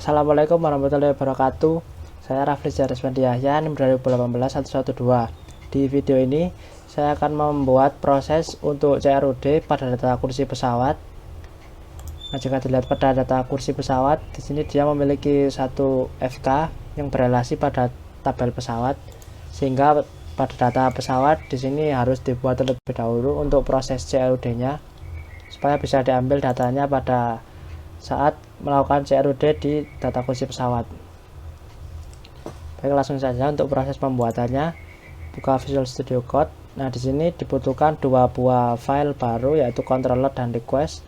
Assalamualaikum warahmatullahi wabarakatuh. Saya Rafli Jariswandi Yahya, NIM 2018-112. Di video ini saya akan membuat proses untuk CRUD pada data kursi pesawat. Nah, jika dilihat pada data kursi pesawat, di sini dia memiliki satu FK yang berelasi pada tabel pesawat, sehingga pada data pesawat di sini harus dibuat terlebih dahulu untuk proses CRUD-nya, supaya bisa diambil datanya pada saat melakukan CRUD di data kursi pesawat. Baik, langsung saja untuk proses pembuatannya. Buka Visual Studio Code. Nah, di sini dibutuhkan dua buah file baru, yaitu controller dan request.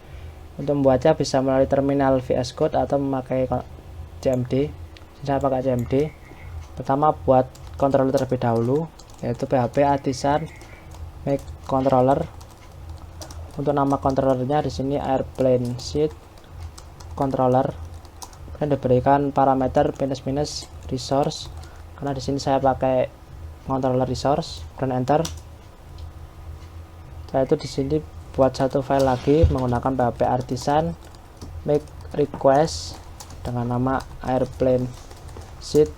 Untuk membuatnya bisa melalui terminal VS Code atau memakai CMD. Saya pakai CMD. Pertama, buat controller terlebih dahulu, yaitu PHP Artisan Make Controller. Untuk nama controllernya di sini Airplane Sheet Controller, dan diberikan parameter minus resource, karena di sini saya pakai controller resource, dan enter. Setelah itu di sini buat satu file lagi menggunakan PHP Artisan Make Request dengan nama Airplane Sheet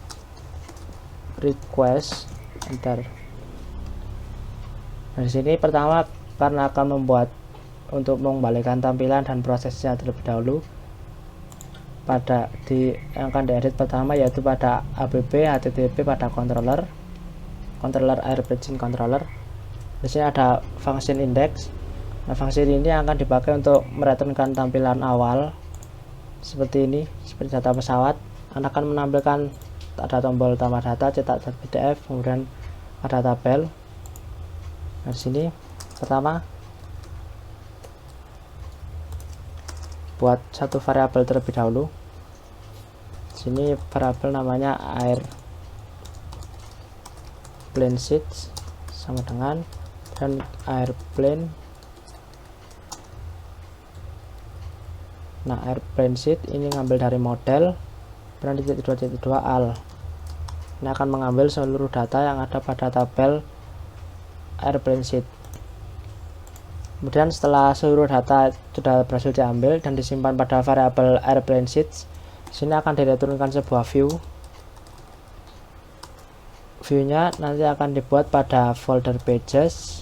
Request, enter. Nah, di sini pertama, karena akan membuat untuk mengembalikan tampilan dan prosesnya terlebih dahulu, pada yang akan diedit pertama yaitu pada ABB HTTP pada controller Airplane Sheet Controller. Di sini ada function index. Nah, fungsi ini akan dipakai untuk mereturnkan tampilan awal seperti ini, seperti data pesawat. Anda akan menampilkan ada tombol tambah data, cetak PDF, kemudian ada tabel. Nah, di sini pertama buat satu variabel terlebih dahulu. Sini variabel namanya Airplane Sheet sama dengan dan Airplane. Nah, Airplane Sheet ini ngambil dari model dan titik 2.2 al. Ini akan mengambil seluruh data yang ada pada tabel Airplane Sheet. Kemudian setelah seluruh data sudah berhasil diambil dan disimpan pada variabel Airplane Sheets, sini akan direturnkan sebuah view. View-nya nanti akan dibuat pada folder pages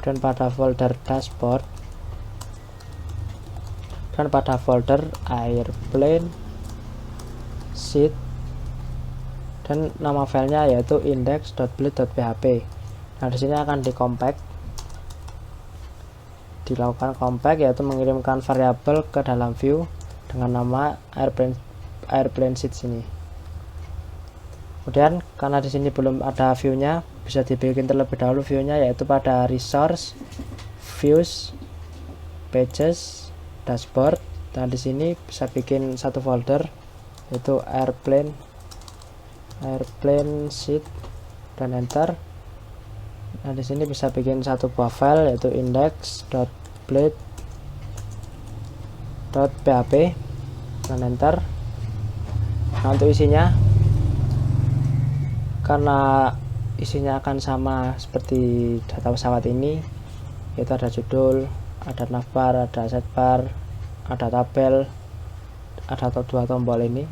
dan pada folder dashboard dan pada folder Airplane Sheet, dan nama filenya yaitu index.build.php. Nah, di sini akan dilakukan compact, yaitu mengirimkan variabel ke dalam view dengan nama Airplane Sheet sini. Kemudian karena di sini belum ada view-nya, bisa dibikin terlebih dahulu view-nya, yaitu pada resource, views, pages, dashboard. Dan di sini bisa bikin satu folder yaitu Airplane Sheet dan enter. Nah, di sini bisa bikin satu buah file yaitu index.build.php dan enter. Nah, untuk isinya, karena isinya akan sama seperti data pesawat ini, yaitu ada judul, ada navbar, ada setbar, ada tabel, ada dua tombol ini.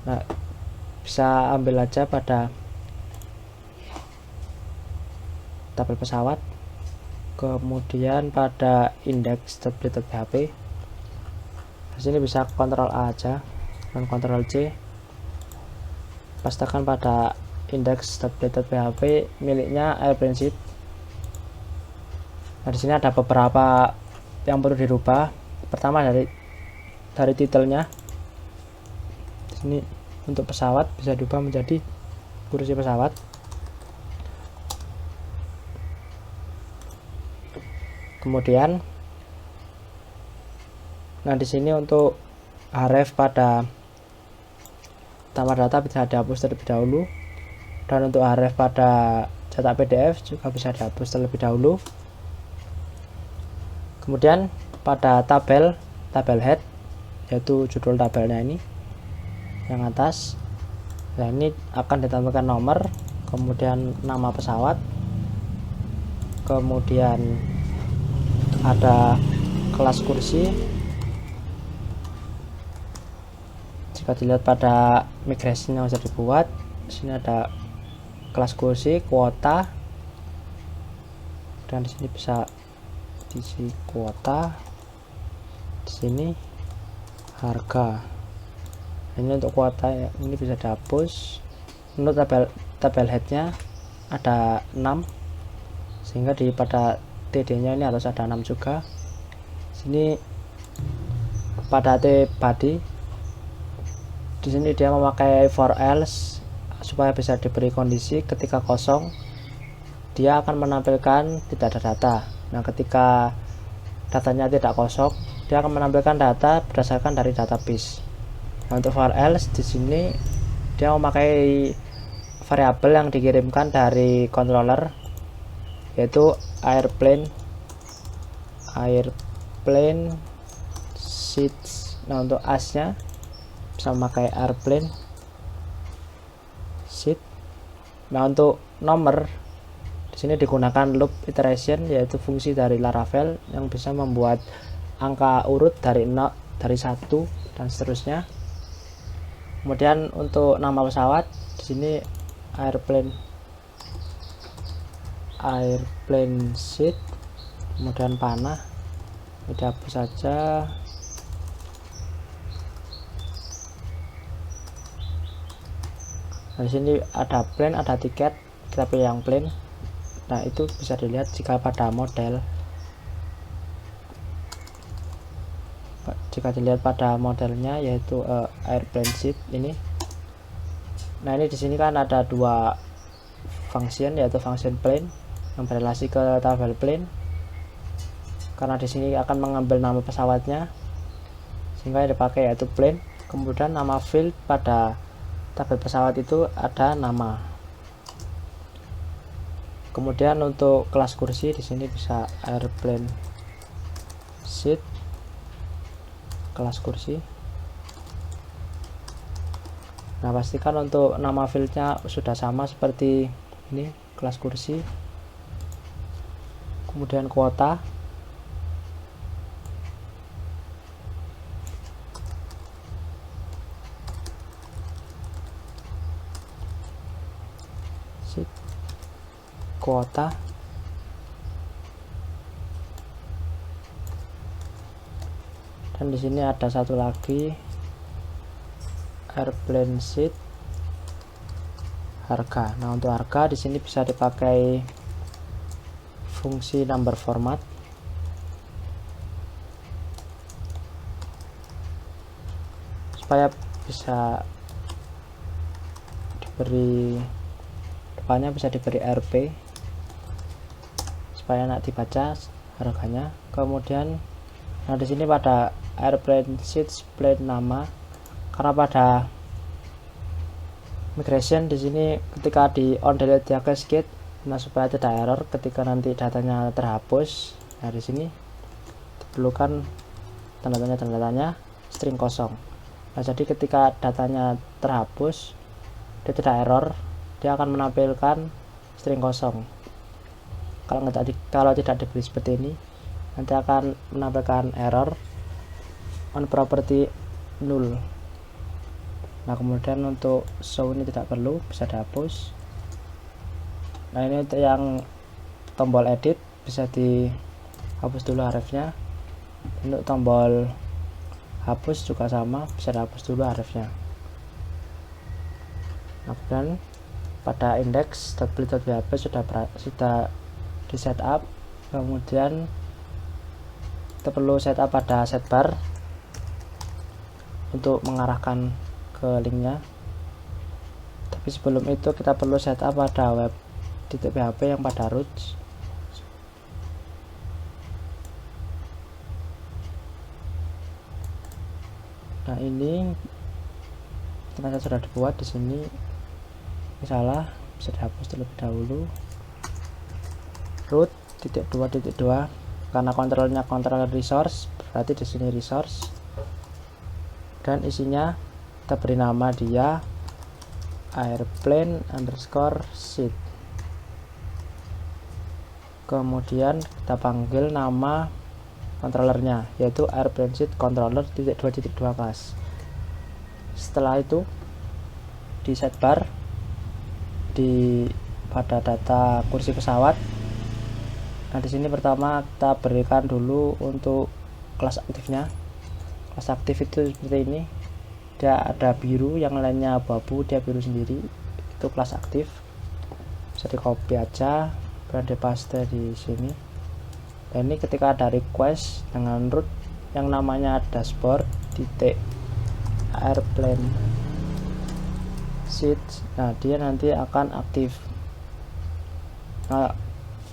Nah, bisa ambil aja pada tabel pesawat, kemudian pada index.build.php. Di sini bisa Ctrl A aja dan Ctrl C, pastikan pada index.build.php miliknya Airplane Sheet. Nah, di sini ada beberapa yang perlu dirubah. Pertama dari titelnya. Di sini untuk pesawat bisa diubah menjadi kursi pesawat. Kemudian, nah di sini untuk href pada tambah data bisa dihapus terlebih dahulu, dan untuk href pada cetak PDF juga bisa dihapus terlebih dahulu. Kemudian pada tabel head, yaitu judul tabelnya ini yang atas, nah ini akan ditampilkan nomor, kemudian nama pesawat, kemudian ada kelas kursi. Jika dilihat pada migration yang sudah dibuat, di sini ada kelas kursi, kuota, dan di sini bisa diisi kuota, di sini harga. Ini untuk kuota ya, ini bisa dihapus. Untuk tabel headnya ada 6, sehingga pada TD nya ini harus ada 6 juga. Sini pada T body, di sini dia memakai for else supaya bisa diberi kondisi ketika kosong dia akan menampilkan tidak ada data. Nah, ketika datanya tidak kosong, dia akan menampilkan data berdasarkan dari database. Nah, untuk for else di sini dia memakai variabel yang dikirimkan dari controller, yaitu airplane seats. Nah, untuk as-nya bisa memakai airplane seat. Nah, untuk nomor di sini digunakan loop iteration, yaitu fungsi dari Laravel yang bisa membuat angka urut dari 1 dan seterusnya. Kemudian untuk nama pesawat di sini airplane seat, kemudian panah ini dihapus saja. Nah, di sini ada plane, ada tiket, kita pilih yang plane. Nah, itu bisa dilihat jika pada model. Jika dilihat pada modelnya, yaitu airplane seat ini. Nah, ini di sini kan ada 2 function, yaitu function plane yang berrelasi ke tabel plane, karena di sini akan mengambil nama pesawatnya, sehingga yang dipakai yaitu plane. Kemudian nama field pada tabel pesawat itu ada nama. Kemudian untuk kelas kursi di sini bisa airplane seat, kelas kursi. Nah, pastikan untuk nama fieldnya sudah sama seperti ini, kelas kursi. Kemudian kuota, seat, kuota. Dan di sini ada satu lagi airplane seat, harga. Nah, untuk harga di sini bisa dipakai fungsi number format. Supaya bisa diberi depannya bisa diberi RP supaya enak dibaca harganya. Kemudian nah, di sini pada airplane seats plane nama, karena pada migration di sini ketika di on delete dia cascade. Nah, supaya tidak error ketika nanti datanya terhapus. Nah, di sini diperlukan tanda-tanya string kosong. Nah, jadi ketika datanya terhapus dia tidak error, dia akan menampilkan string kosong. Kalau tidak diberi seperti ini, nanti akan menampilkan error on property null. Nah, kemudian untuk show ini tidak perlu, bisa dihapus. Nah, ini untuk yang tombol edit bisa dihapus dulu hrefnya. Untuk tombol hapus juga sama, bisa dihapus dulu hrefnya. Nah, kemudian pada index.php sudah di setup. Kemudian kita perlu setup pada setbar untuk mengarahkan ke linknya. Tapi sebelum itu kita perlu setup pada web.php yang pada roots. Nah, ini ternyata sudah dibuat di sini. Salah, bisa dihapus terlebih dahulu. root.2.2 karena kontrolnya kontrol resource, berarti di sini resource. Dan isinya kita beri nama dia airplane underscore seat. Kemudian kita panggil nama controllernya, yaitu airplane seat controller .2.2 class. Setelah itu di sidebar pada data kursi pesawat. Nah, di sini pertama kita berikan dulu untuk kelas aktifnya. Kelas aktif itu seperti ini. Dia ada biru, yang lainnya abu-abu, dia biru sendiri. Itu kelas aktif. Bisa di copy aja, kemudian di paste di sini. Dan ini ketika ada request dengan root yang namanya dashboard titik airplane seat, nah dia nanti akan aktif. Nah,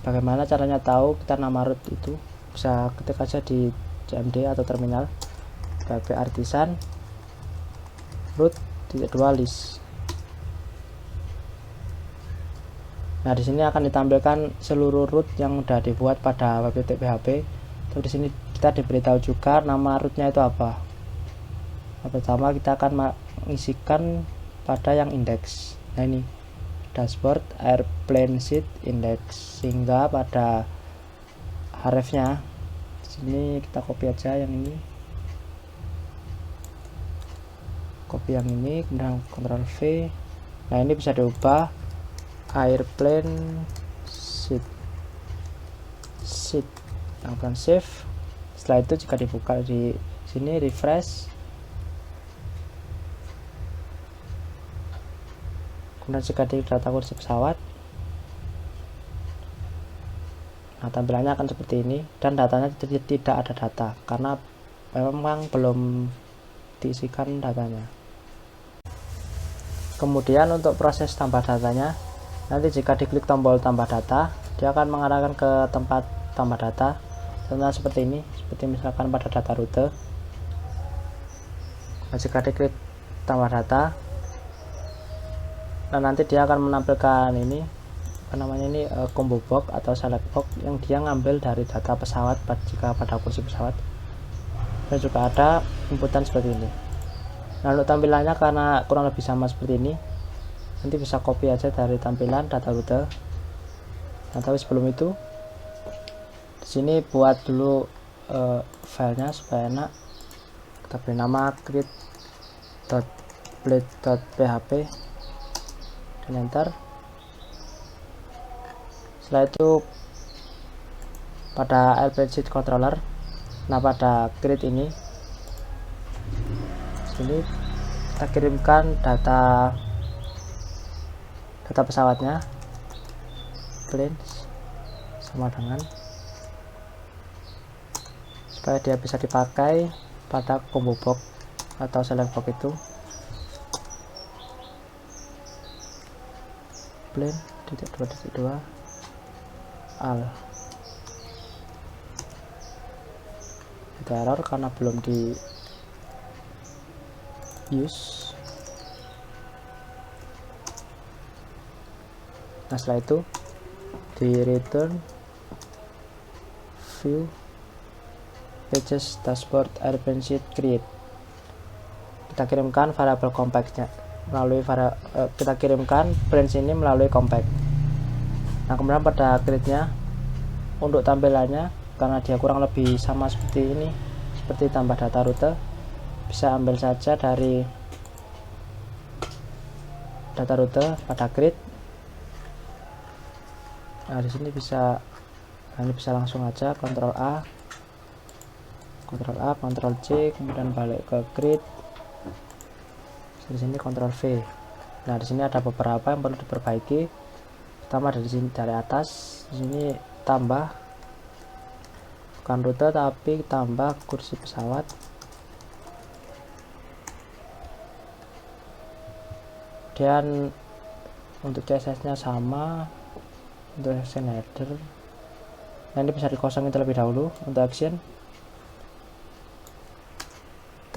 bagaimana caranya tahu kita nama root itu? Bisa ketik aja di CMD atau terminal sebagai artisan root .2 list. Nah, di sini akan ditampilkan seluruh root yang sudah dibuat pada web.php. Terus di sini kita diberitahu juga nama rootnya itu apa. Nah, pertama kita akan mengisikan pada yang index. Nah, ini dashboard airplane seat index, sehingga pada hrefnya di sini kita copy aja yang ini, copy yang ini, kemudian Ctrl V. Nah, ini bisa diubah airplane seat, lakukan save. Setelah itu jika dibuka di sini refresh, kemudian jika di data kursi pesawat, nah tampilannya akan seperti ini, dan datanya tidak ada data karena memang belum diisikan datanya. Kemudian untuk proses tambah datanya, nanti jika diklik tombol tambah data, dia akan mengarahkan ke tempat tambah data. Contohnya seperti ini, seperti misalkan pada data rute. Nah, jika diklik tambah data, nah nanti dia akan menampilkan ini, apa namanya ini, combo box atau select box yang dia ngambil dari data pesawat jika pada kursi pesawat. Dan juga ada inputan seperti ini. Nah, untuk tampilannya karena kurang lebih sama seperti ini, nanti bisa copy aja dari tampilan data rute. Nah, tapi sebelum itu di sini buat dulu filenya supaya enak. Kita beri nama create.blade.php dan enter. Setelah itu pada airplane seat controller, nah pada create ini sini kita kirimkan data pesawatnya, planes sama dengan, supaya dia bisa dipakai pada combo box atau select box itu. Plane .2.2 al, itu error karena belum di use. Nah, setelah itu di return view pages dashboard airplane seat create, kita kirimkan variabel compactnya melalui kita kirimkan branch ini melalui compact. Nah, kemudian pada create nya untuk tampilannya, karena dia kurang lebih sama seperti ini, seperti tambah data rute, bisa ambil saja dari data rute pada create. Nah, di sini bisa, ini bisa langsung aja Ctrl A, Ctrl C, kemudian balik ke create. Di sini Ctrl V. Nah, di sini ada beberapa yang perlu diperbaiki. Pertama dari sini, dari atas, di sini tambah bukan rute tapi tambah kursi pesawat. Kemudian untuk CSS-nya sama, untuk action header. Nah, ini bisa dikosongin terlebih dahulu. Untuk action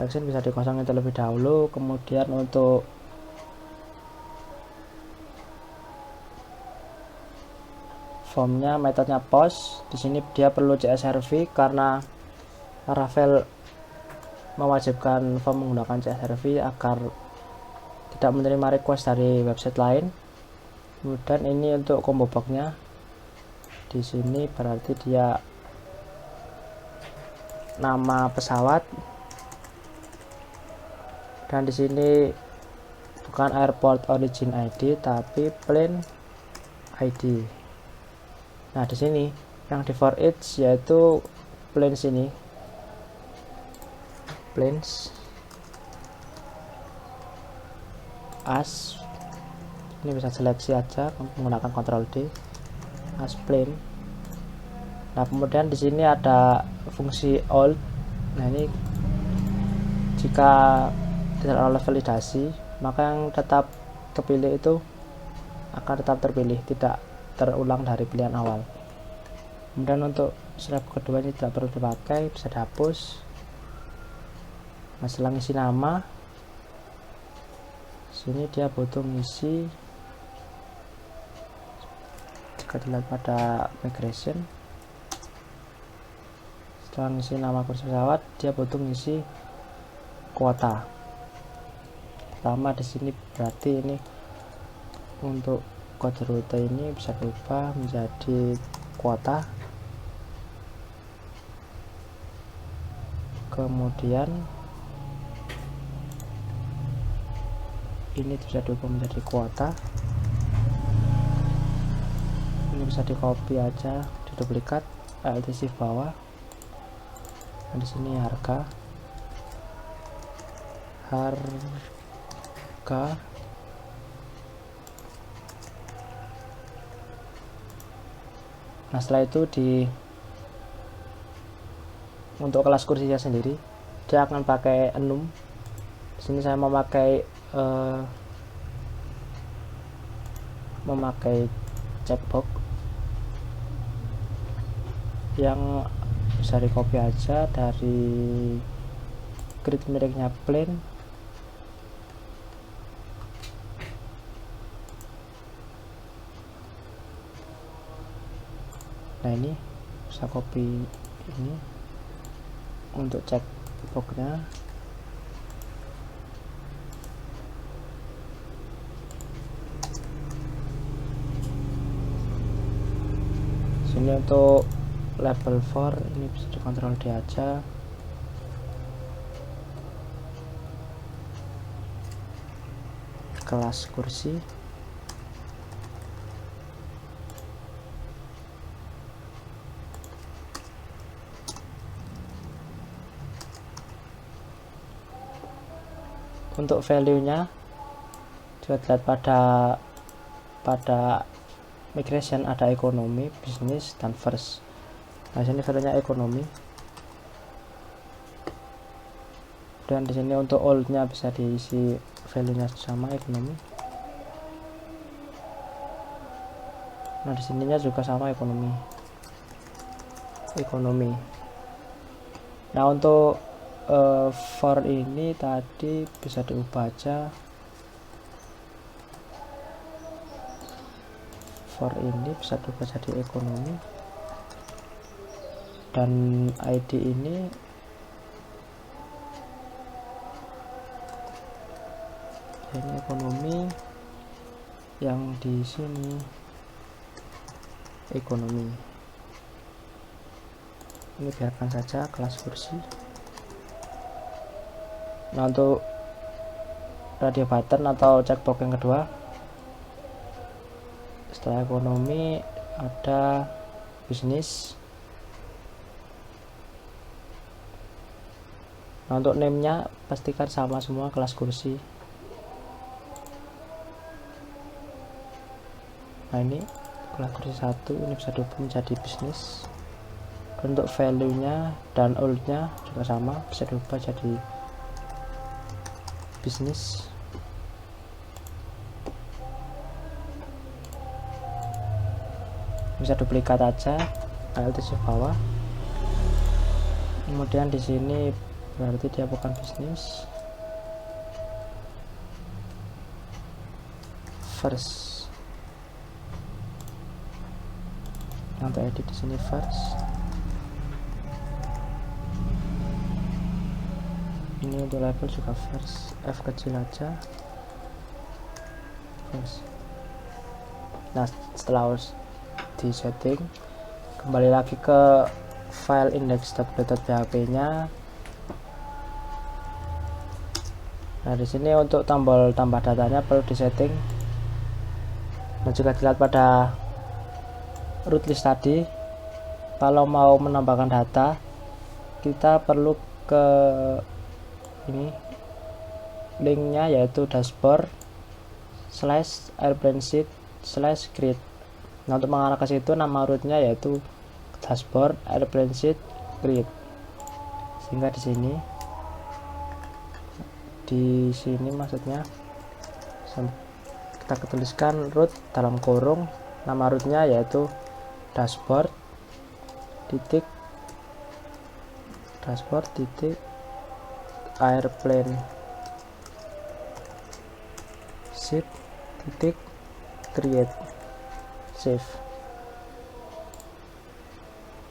bisa dikosongin terlebih dahulu. Kemudian untuk formnya, metodenya post, di sini dia perlu CSRV karena Laravel mewajibkan form menggunakan CSRV agar tidak menerima request dari website lain. Kemudian ini untuk combo box-nya, di sini berarti dia nama pesawat Dan di sini bukan airport origin ID tapi plane ID. Nah, di sini yang di for each yaitu plane sini. Planes as ini bisa seleksi aja menggunakan Ctrl D, as plane. Nah, kemudian di sini ada fungsi old. Nah, ini jika tidak oleh validasi, maka yang tetap terpilih itu akan tetap terpilih, tidak terulang dari pilihan awal. Kemudian untuk step kedua ini tidak perlu dipakai, bisa dihapus. Masalah ngisi nama, sini dia butuh ngisi, jika dilihat pada migration, setelah ngisi nama kursi pesawat dia butuh ngisi kuota. Pertama di sini berarti ini untuk kode rute ini bisa diubah menjadi kuota. Kemudian ini bisa diubah menjadi kuota. Ini bisa di copy aja, diduplikat, Alt Shift bawah. Nah, di sini harga. Nah, setelah itu untuk kelas kursinya sendiri dia akan pakai enum. Di sini saya memakai checkbox yang bisa di copy aja dari grid miliknya plane. Nah, ini bisa copy ini untuk checkboxnya. Sini untuk level 4 ini bisa dikontrol D aja. Kelas kursi, untuk value nya juga dilihat pada migration ada ekonomi, bisnis, dan first. Nah, sini value nya ekonomi. Dan di sini untuk old nya bisa diisi value nya sama ekonomi. Nah, di sininya juga sama ekonomi. Nah, untuk for ini tadi bisa diubah aja. For ini bisa diubah jadi ekonomi. Dan ID ini ekonomi, yang di sini ekonomi. Ini biarkan saja kelas kursi. Nah, untuk radio button atau checkbox yang kedua, setelah ekonomi ada bisnis. Nah, untuk name nya pastikan sama semua kelas kursi. Nah, ini kelas kursi 1 ini bisa diubah menjadi bisnis. Untuk value nya dan old nya juga sama, bisa diubah jadi bisnis. Bisa duplikat aja, Alt Shift bawah. Kemudian di sini berarti dia bukan bisnis. First. Untuk edit di sini first. Ini untuk level juga first, F kecil aja. First. Nah, setelah di setting, kembali lagi ke file index.php nya. Nah, di sini untuk tombol tambah datanya perlu disetting. Dan juga dilihat pada root list tadi, kalau mau menambahkan data kita perlu ke ini linknya, yaitu dashboard /airplane sheet /grid. Nah, untuk mengarah ke situ nama rootnya yaitu dashboard airplane sheet grid, sehingga di sini maksudnya kita tuliskan root dalam kurung, nama rootnya yaitu dashboard titik airplane sheet titik create save.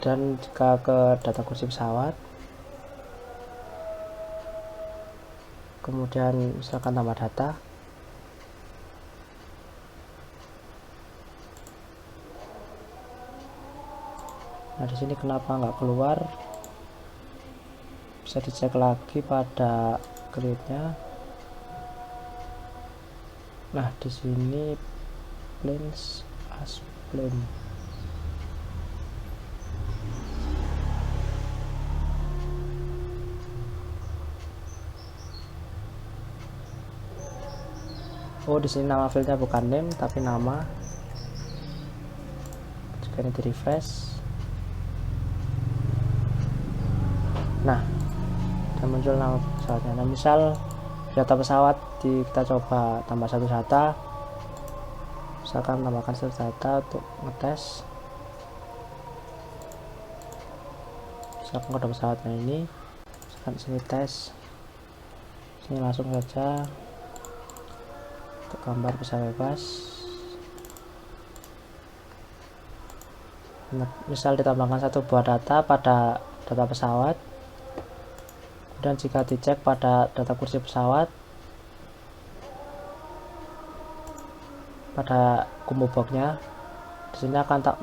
Dan jika ke data kursi pesawat, kemudian misalkan tambah data, nah di sini kenapa nggak keluar, bisa dicek lagi pada gridnya. Nah, di sini planes as plane. Oh, di sini nama fieldnya bukan name tapi nama. Jika ini di refresh, nah dan muncul nama pesawatnya. Nah, misal data pesawat kita coba tambah satu data, misalkan tambahkan satu data untuk ngetes, misalkan kode pesawatnya ini, misalkan sini tes, sini langsung saja untuk gambar bisa bebas. Nah, misal ditambahkan satu buah data pada data pesawat, dan jika dicek pada data kursi pesawat, pada combo boxnya di sini akan tak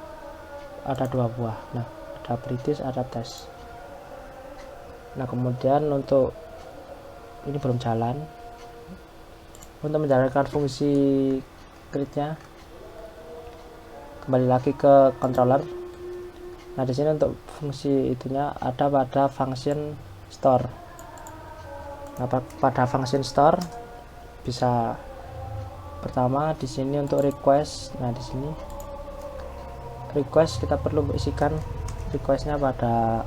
ada dua buah. Nah, ada British, ada tes. Nah, kemudian untuk ini belum jalan. Untuk menjalankan fungsi gridnya, kembali lagi ke controller. Nah, di sini untuk fungsi itunya ada pada function store. Nah, pada function store bisa pertama di sini untuk request. Nah, di sini request kita perlu isikan requestnya pada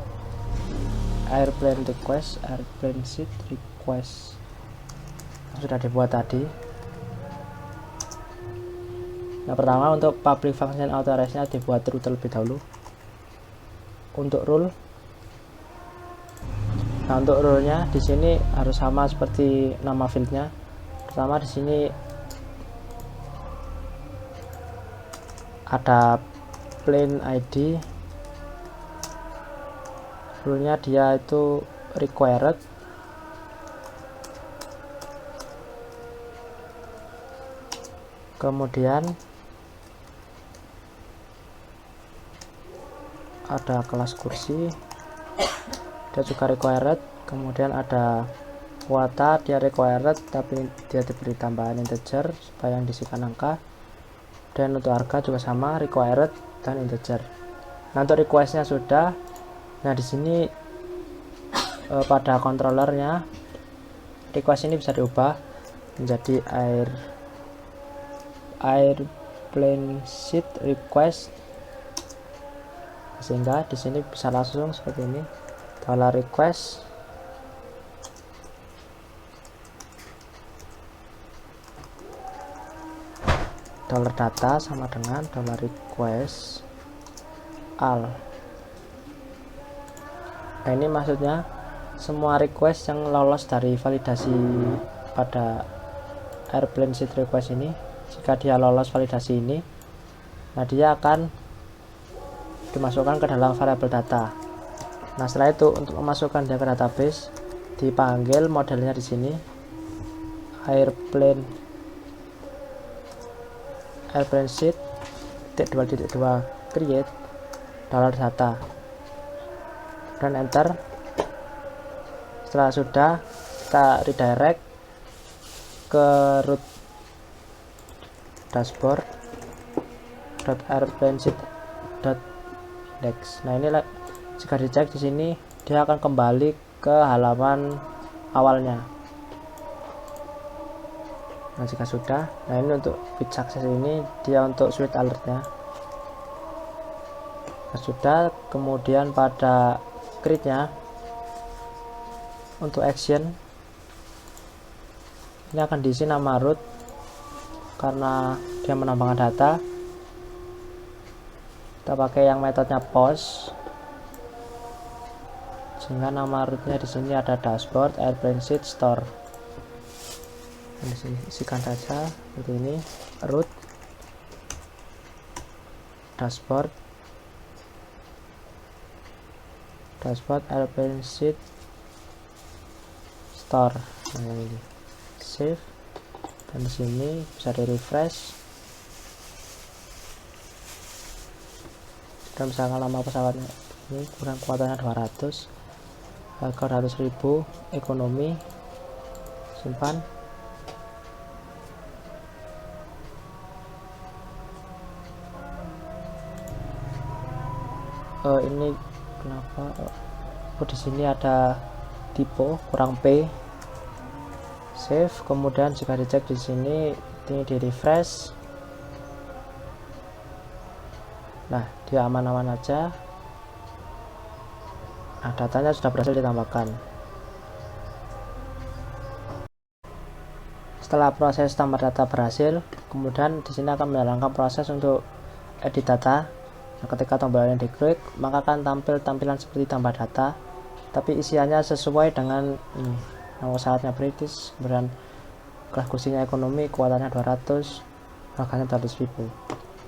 airplane request, airplane sheet request yang sudah dibuat tadi. Nah, pertama untuk public function authorize-nya dibuat true terlebih dahulu. Untuk rule, nah untuk rule-nya di sini harus sama seperti nama fieldnya. Pertama di sini ada plane ID, rule-nya dia itu required. Kemudian ada kelas kursi, dia juga required. Kemudian ada kuota, dia required tapi dia diberi tambahan integer supaya yang diisikan angka. Dan untuk harga juga sama, required dan integer. Nah, untuk requestnya sudah. Nah, di sini pada controllernya request ini bisa diubah menjadi airplane sheet request, sehingga di sini bisa langsung seperti ini, $request $data sama dengan $request all. Nah, ini maksudnya semua request yang lolos dari validasi pada airplane sheet request ini, jika dia lolos validasi ini, nah dia akan dimasukkan ke dalam variabel data. Nah, setelah itu untuk memasukkan dia ke database dipanggil modelnya di sini airplane sheet (2.2 create $data) dan enter. Setelah sudah, kita redirect ke root dashboard .airplane sheet .index. Nah ini jika dicek di sini dia akan kembali ke halaman awalnya. Nah jika sudah, nah ini untuk bit success ini dia untuk switch alertnya. Nah, sudah, kemudian pada create-nya untuk action ini akan diisi nama root karena dia menambahkan data. Kita pakai yang metodenya post, sehingga nama rootnya di sini ada dashboard airplane sheet store. Di sini isikan saja seperti ini, root dashboard airplane sheet store. Nah ini save, dan di sini bisa di refresh. Dan misalkan lama pesawatnya ini kurang kuatannya 200, harga 100.000, ekonomi, simpan. Ini kenapa di sini ada typo kurang P. Save, kemudian jika dicek di sini ini di refresh. Nah dia aman-aman aja. Nah datanya sudah berhasil ditambahkan. Setelah proses tambah data berhasil, kemudian di sini akan menjalankan proses untuk edit data. Nah, ketika tombolnya diklik, maka akan tampil tampilan seperti tambah data, tapi isiannya sesuai dengan ini. Nama pesawatnya British, kemudian kelas kursinya ekonomi, kuatannya 200, harganya 100.000.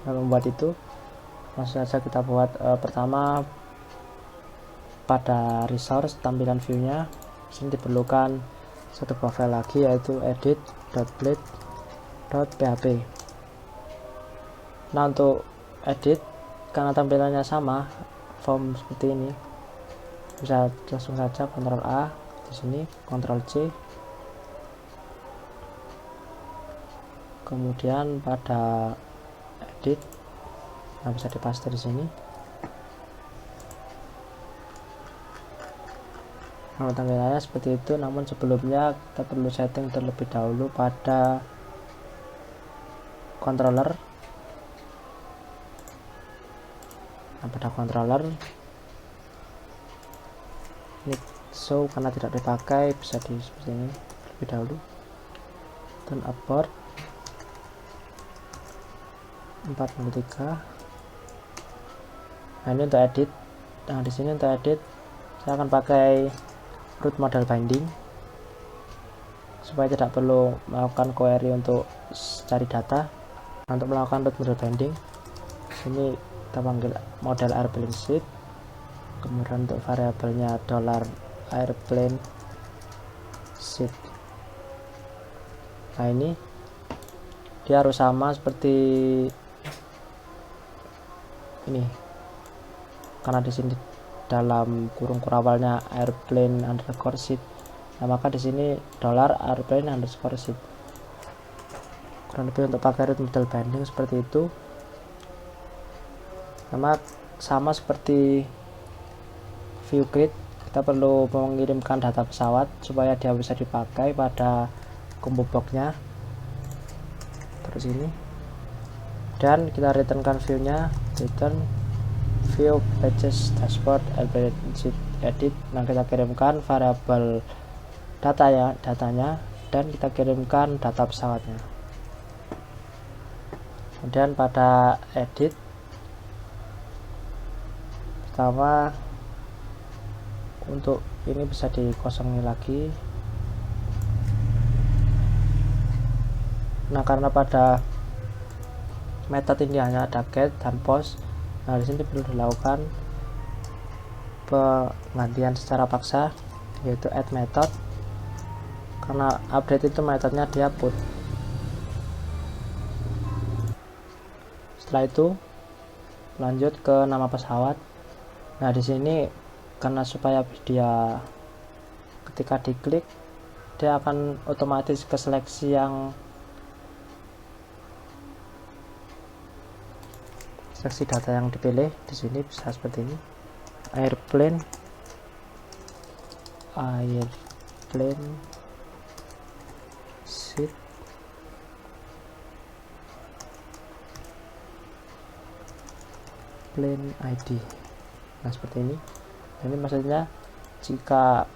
Nah, membuat itu langsung saja kita buat. Pertama pada resource tampilan viewnya sini diperlukan satu buah file lagi, yaitu edit.blade.php. Nah untuk edit, karena tampilannya sama form seperti ini, bisa langsung saja Ctrl A, di sini Ctrl C, kemudian pada edit, nah bisa dipaste di sini. Nah tampilannya seperti itu, namun sebelumnya kita perlu setting terlebih dahulu pada controller. Nah pada controller ini show karena tidak dipakai, bisa di seperti ini terlebih dahulu. Turn upward 403. Nah ini untuk edit. Nah di sini untuk edit saya akan pakai root model binding supaya tidak perlu melakukan query untuk cari data. Nah, untuk melakukan root model binding ini kita panggil model airplane sheet, kemudian untuk variabelnya $airplane sheet. Nah ini dia harus sama seperti ini, karena di sini dalam kurung awalnya airplane underscore sheet. Nah maka di sini $airplane underscore sheet. Kurang lebih untuk pakai root model binding seperti itu. Sama seperti view grid, kita perlu mengirimkan data pesawat supaya dia bisa dipakai pada combo boxnya. Terus ini, dan kita returnkan viewnya, return view pages dashboard airplane sheet edit. Nah kita kirimkan variabel datanya, dan kita kirimkan data pesawatnya. Kemudian pada edit, pertama untuk ini bisa dikosongi lagi. Nah karena pada metode ini hanya ada get dan post, nah di sini perlu dilakukan penggantian secara paksa, yaitu add method, karena update itu metodenya dia put. Setelah itu lanjut ke nama pesawat. Nah di sini karena supaya dia ketika diklik dia akan otomatis ke seleksi yang seleksi data yang dipilih. Di sini bisa seperti ini, airplane seat plane ID. Nah seperti ini. Ini maksudnya jika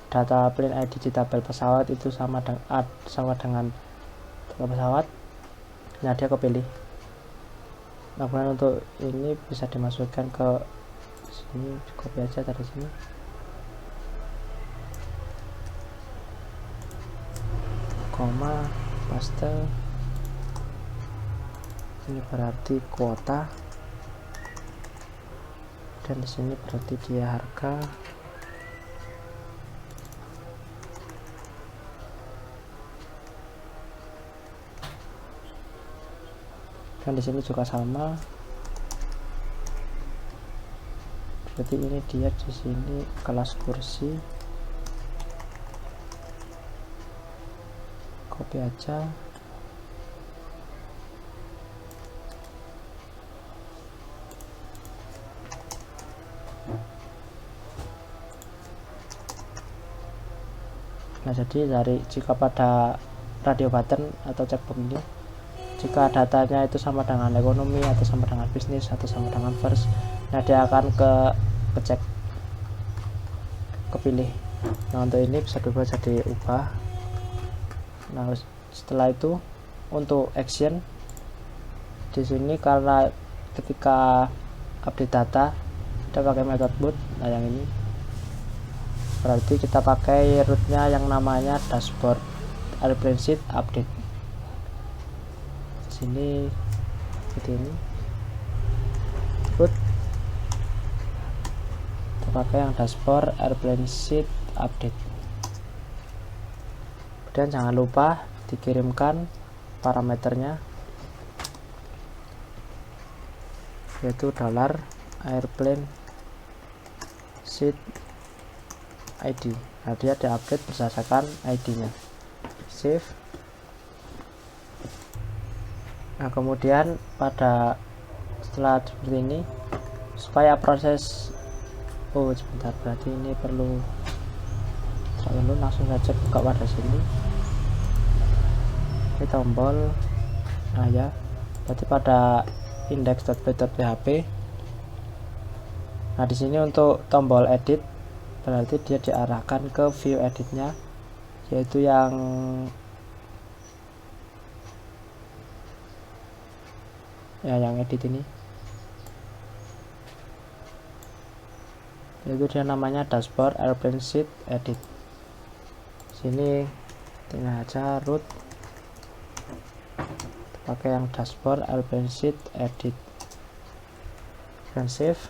data plane ID di tabel pesawat itu sama dengan tabel pesawat, nah dia kepilih. Nah kemudian untuk ini bisa dimasukkan ke sini, copy aja dari sini, koma, paste, ini berarti kuota, dan di sini berarti dia harga. Dan di sini juga sama. Berarti ini dia di sini kelas kursi. Copy aja. Nah, jadi jika pada radio button atau checkbox ini, jika datanya itu sama dengan ekonomi atau sama dengan bisnis atau sama dengan first, nah dia akan kecek, kepilih. Nah untuk ini bisa diubah jadi ubah. Nah setelah itu untuk action di sini, karena ketika update data kita pakai method boot. Nah yang ini berarti kita pakai rootnya yang namanya dashboard airplane sheet update. Sini seperti ini, root kita pakai yang dashboard airplane sheet update. Kemudian jangan lupa dikirimkan parameternya, yaitu $airplane sheet ID. Nah dia diupdate berdasarkan ID nya. Save. Nah kemudian setelah seperti ini, supaya proses sebentar, berarti ini perlu langsung saja buka pada sini, ini tombol. Nah ya, berarti pada index.php. Nah di sini untuk tombol edit, berarti dia diarahkan ke view editnya, yaitu yang edit ini, yaitu dia namanya dashboard airplane sheet edit. Sini tinggal aja root, pakai yang dashboard airplane sheet edit, dan save.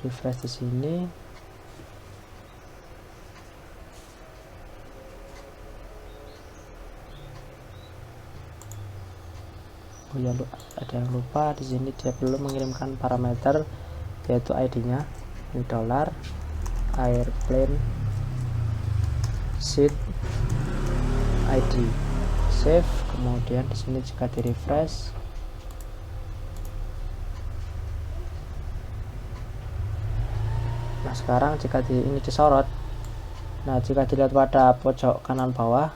Refresh di sini. Oh ya, ada yang lupa di sini, dia perlu mengirimkan parameter yaitu ID-nya, ini $airplane sheet ID. Save. Kemudian di sini jika di refresh, nah sekarang jika ini disorot, nah jika dilihat pada pojok kanan bawah,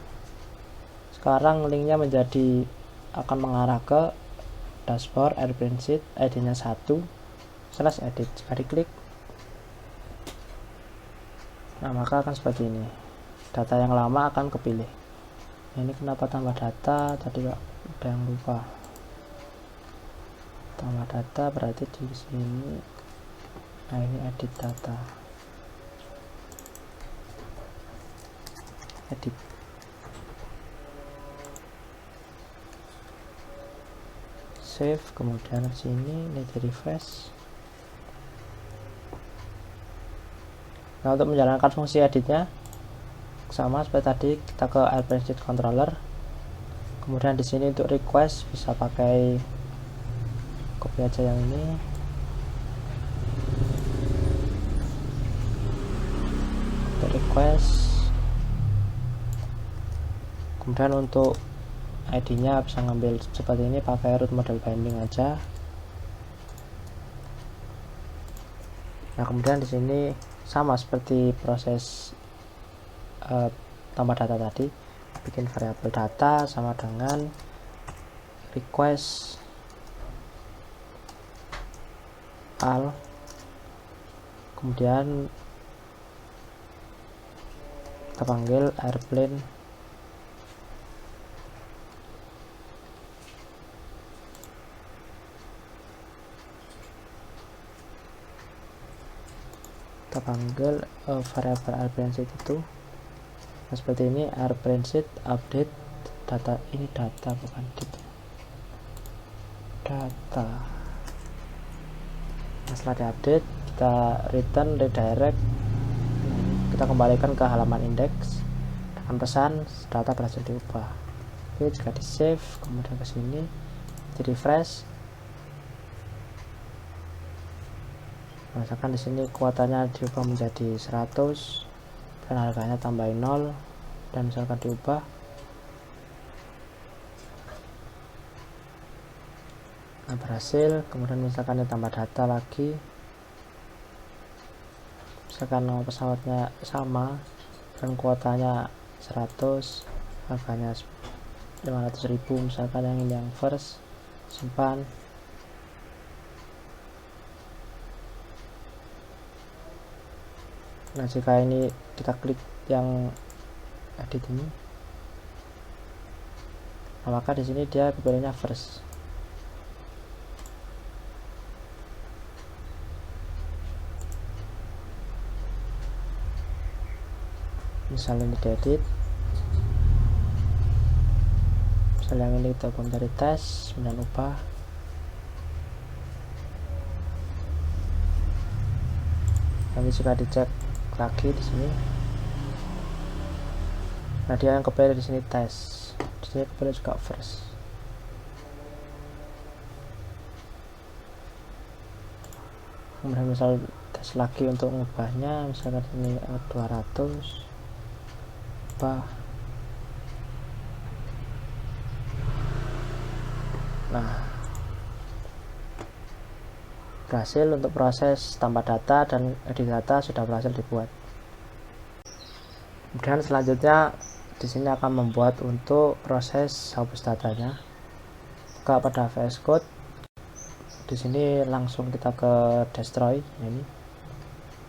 sekarang linknya akan mengarah ke dashboard airplane sheet ID-nya 1/edit. Jika diklik, nah maka akan seperti ini, data yang lama akan kepilih. Nah, ini kenapa tambah data tadi, Pak? Ada yang lupa. Tambah data berarti di sini. Nah ini edit data, edit. Save. Kemudian sini ini di refresh. Nah untuk menjalankan fungsi editnya sama seperti tadi, kita ke airplane sheet controller. Kemudian di sini untuk request bisa pakai, copy aja yang ini, untuk request Kemudian untuk ID-nya bisa ngambil seperti ini, pakai root model binding aja. Nah, kemudian di sini sama seperti proses tambah data tadi, bikin variabel data sama dengan request al, kemudian kita panggil airplane variabel airplane sheet itu. Nah, seperti ini, airplane sheet update data, ini data bukan data. Nah, setelah diupdate, kita return redirect, kita kembalikan ke halaman indeks dengan pesan data berhasil diubah. Oke, jika di save, kemudian ke sini di refresh. Misalkan di sini kuotanya diubah menjadi 100 dan harganya tambahin 0, dan misalkan diubah, nah berhasil. Kemudian misalkan ditambah data lagi, misalkan nama pesawatnya sama dan kuotanya 100, harganya 500.000, misalkan yang ini yang first, simpan. Nah, jika ini kita klik yang edit ini, nah, maka di sini dia pilihnya first. Misalnya ini diedit, misalnya yang ini kita dari tes dan ubah. Nanti jika dicek lagi di sini, nah dia yang kepilih di sini tes, di sini kepilih juga first. Kemudian misal tes lagi untuk mengubahnya, misalkan ini 200, ubah. Nah, berhasil untuk proses tambah data dan edit data sudah berhasil dibuat. Kemudian selanjutnya di sini akan membuat untuk proses hapus datanya. Buka pada VS Code. Di sini langsung kita ke destroy. Ini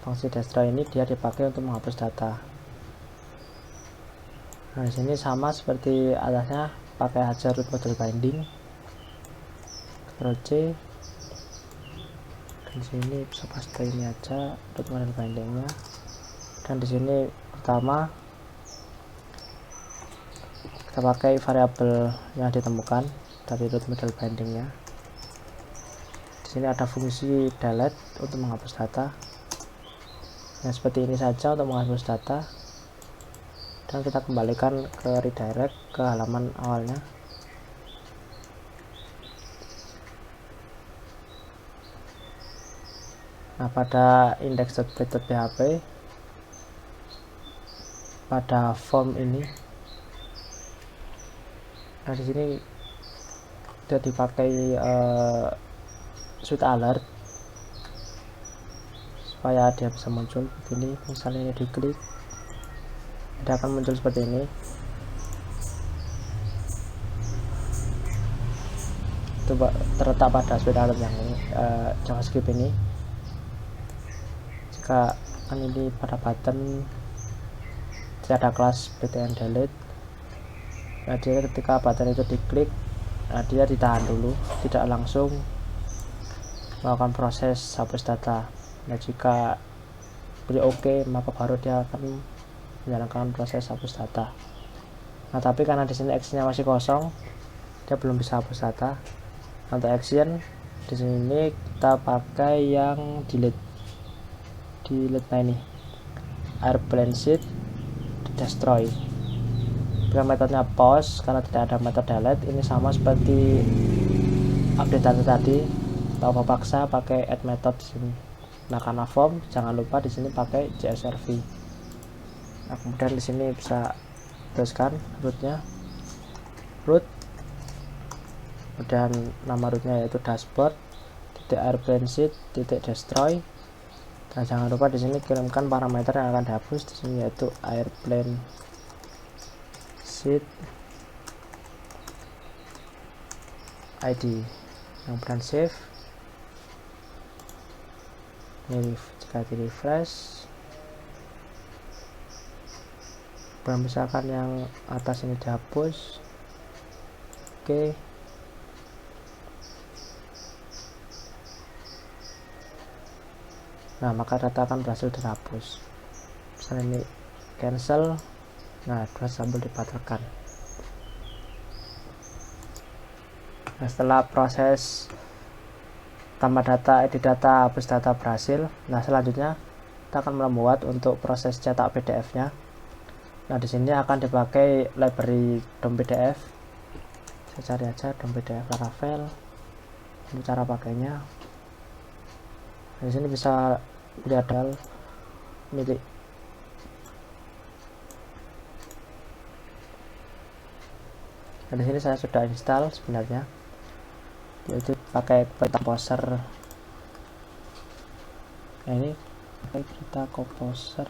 fungsi destroy ini dia dipakai untuk menghapus data. Nah, di sini sama seperti atasnya, pakai aja root model binding. Ctrl C. Di sini bisa paste ini aja root model bindingnya, dan di sini pertama kita pakai variabel yang ditemukan dari root model bindingnya. Di sini ada fungsi delete untuk menghapus data. Nah, seperti ini saja untuk menghapus data, dan kita kembalikan ke redirect ke halaman awalnya. Nah, pada index.php, pada form ini, nah di sini sudah dipakai suite alert supaya dia bisa muncul begini. Misalnya ini diklik, dia akan muncul seperti ini. Itu terletak pada suite alert yang ini, JavaScript ini. Jika kan ini pada button ada kelas btn delete, nah dia ketika button itu diklik, nah dia ditahan dulu, tidak langsung melakukan proses hapus data. Nah, jika beli OK, maka baru dia akan menjalankan proses hapus data. Nah, tapi karena di sini actionnya masih kosong, dia belum bisa hapus data. Untuk action di sini kita pakai yang delete. Nah, ini airplane sheet destroy. Bila metodenya pause karena tidak ada metode delete, ini sama seperti update data tadi, tanpa paksa pakai add method di sini. Nah, karena form, jangan lupa di sini pakai JSRV. Nah, kemudian di sini bisa teruskan rootnya. root, kemudian nama rootnya yaitu dashboard .airplane sheet .destroy, dan jangan lupa di sini kirimkan parameter yang akan dihapus di sini yaitu airplane sheet ID. Kemudian save. Ini jika di refresh, dan misalkan yang atas ini dihapus, oke. Nah, maka data akan berhasil dihapus. Misalnya ini cancel, nah dua sampel dibatalkan. Nah, setelah proses tambah data, edit data, hapus data berhasil, nah selanjutnya kita akan membuat untuk proses cetak PDF-nya. Nah, di sini akan dipakai library DOM PDF. Saya cari aja DOM PDF Laravel. Ini cara pakainya. Nah, di sini bisa lihat milik. Nah, di sini saya sudah install sebenarnya, yaitu pakai Beta Composer. Nah, ini pakai Beta Composer.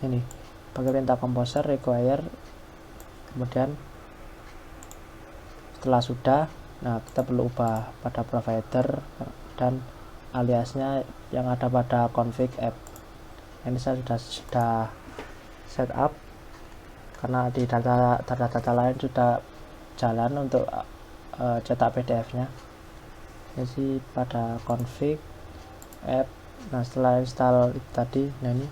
Ini pakai Beta Composer require, kemudian setelah sudah, nah kita perlu ubah pada provider dan aliasnya yang ada pada config app. Ini saya sudah setup karena di data lain sudah jalan untuk cetak PDF-nya. Jadi pada config app, nah setelah install itu tadi, nah ini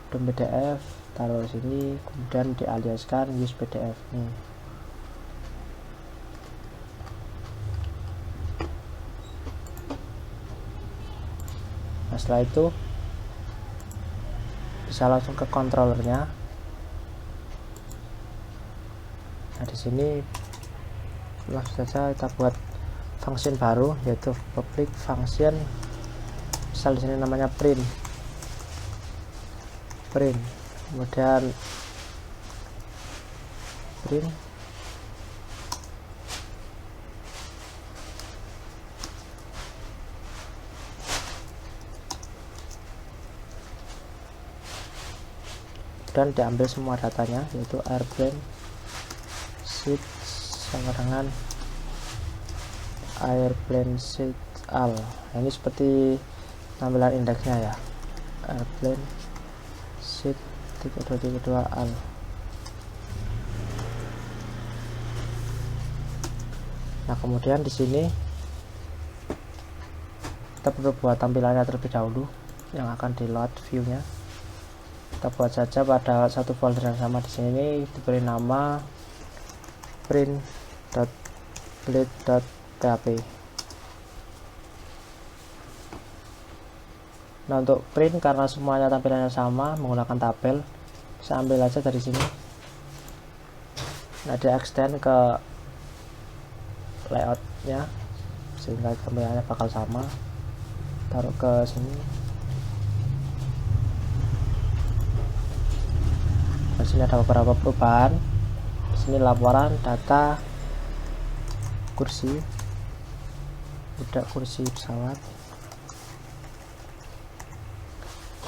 DOM PDF taruh sini, kemudian dialiaskan use PDF nih. Nah, setelah itu bisa langsung ke controllernya. Nah, di sini langsung saja kita buat function baru yaitu public function. Misal di sini namanya print, kemudian print dan diambil semua datanya yaitu airplane sheet sama dengan airplane sheet al. Nah, ini seperti tampilan indeksnya ya, airplane sheet 3.2 al. Nah, kemudian di sini kita perlu buat tampilannya terlebih dahulu yang akan di load view-nya. Kita buat saja pada satu folder yang sama. Di sini diberi nama print.blade.php. Nah, untuk print karena semuanya tampilannya sama menggunakan tabel, saya ambil aja dari sini. Nah, dia extend ke layoutnya sehingga tampilannya bakal sama. Taruh ke sini. Di sini ada beberapa perubahan. Di sini laporan data kursi, udah kursi pesawat.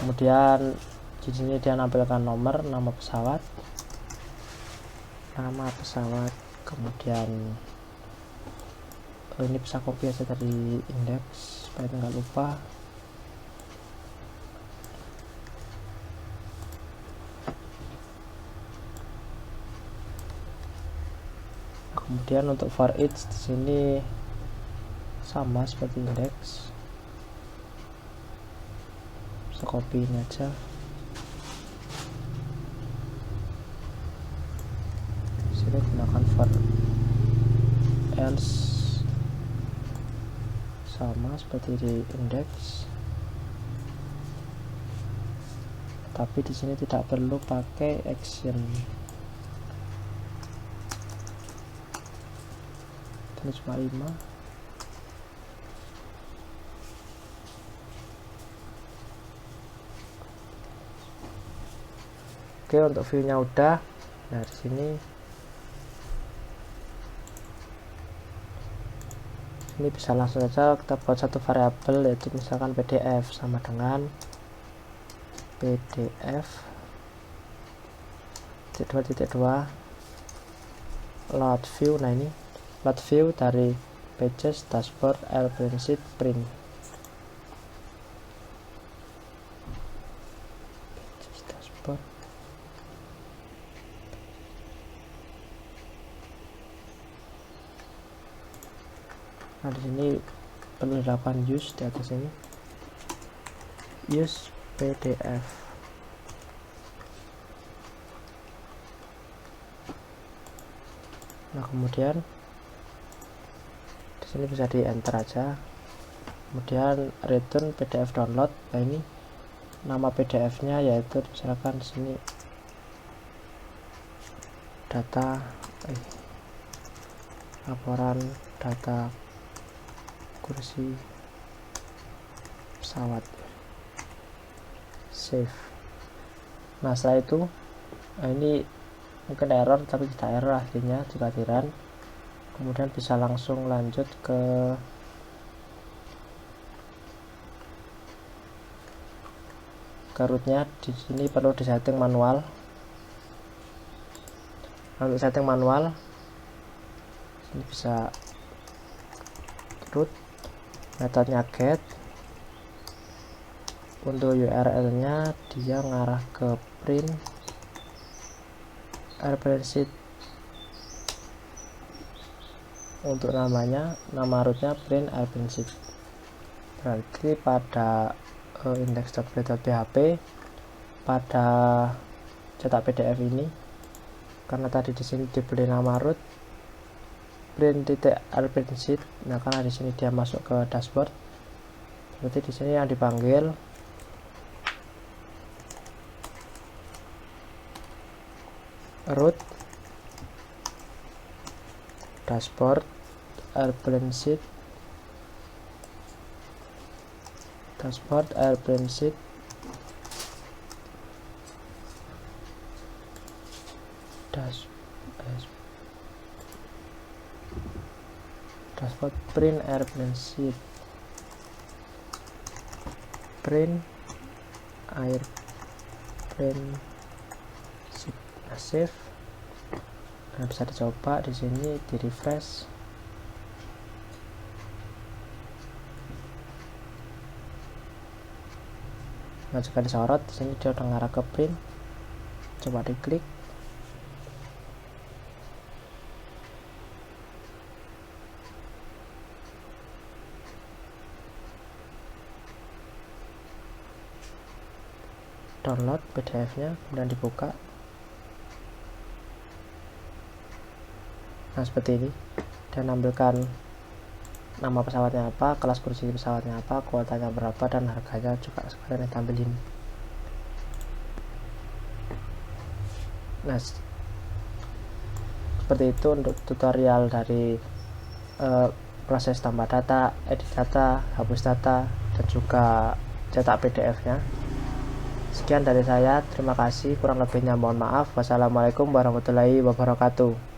Kemudian di sini dia nampilkan nomor, nama pesawat, kemudian ini bisa copy aja dari indeks supaya nggak lupa. Kemudian untuk for each di sini sama seperti indeks, bisa copy ini aja. Di sini gunakan for else sama seperti di indeks, tapi di sini tidak perlu pakai action. Ini cuma 5. Oke, Oke, untuk view-nya udah. Nah, di sini bisa langsung saja kita buat satu variabel, yaitu misalkan PDF sama dengan PDF (2.2) load view. Nah, ini load view dari pages, dashboard, airplane sheet, print. Pages, dashboard. Nah, di sini perlu dilakukan use di atas ini, use PDF. Nah, kemudian di sini bisa di enter aja, kemudian return PDF download. Nah, ini nama PDF-nya yaitu misalkan di sini data laporan data kursi pesawat, save. Nah, setelah itu ini mungkin error, tapi tidak error akhirnya jika di run. Kemudian bisa langsung lanjut ke rootnya. Di sini perlu disetting manual. Untuk setting manual ini bisa root, metodenya get. Untuk URL nya dia ngarah ke print airplane sheet. Untuk namanya, nama rootnya print airplane sheet. Berarti pada index.play.php pada cetak PDF ini, karena tadi di sini diberi nama root print.airplane sheet. Nah, karena di sini dia masuk ke dashboard, berarti di sini yang dipanggil root dashboard airplane sheet, dashboard airplane sheet, dashboard print airplane sheet, print airplane sheet. Nah, save. Nah, bisa dicoba di sini, di refresh. Nah, jika disorot di sini dia udah ngarah ke print. Coba diklik. Download PDF-nya, kemudian dibuka. Nah, seperti ini. Dan ambilkan nama pesawatnya apa, kelas kursi pesawatnya apa, kuotanya berapa, dan harganya juga sekalian ditampilin. Nah, seperti itu untuk tutorial dari proses tambah data, edit data, hapus data, dan juga cetak PDF-nya. Sekian dari saya, terima kasih. Kurang lebihnya mohon maaf. Wassalamualaikum warahmatullahi wabarakatuh.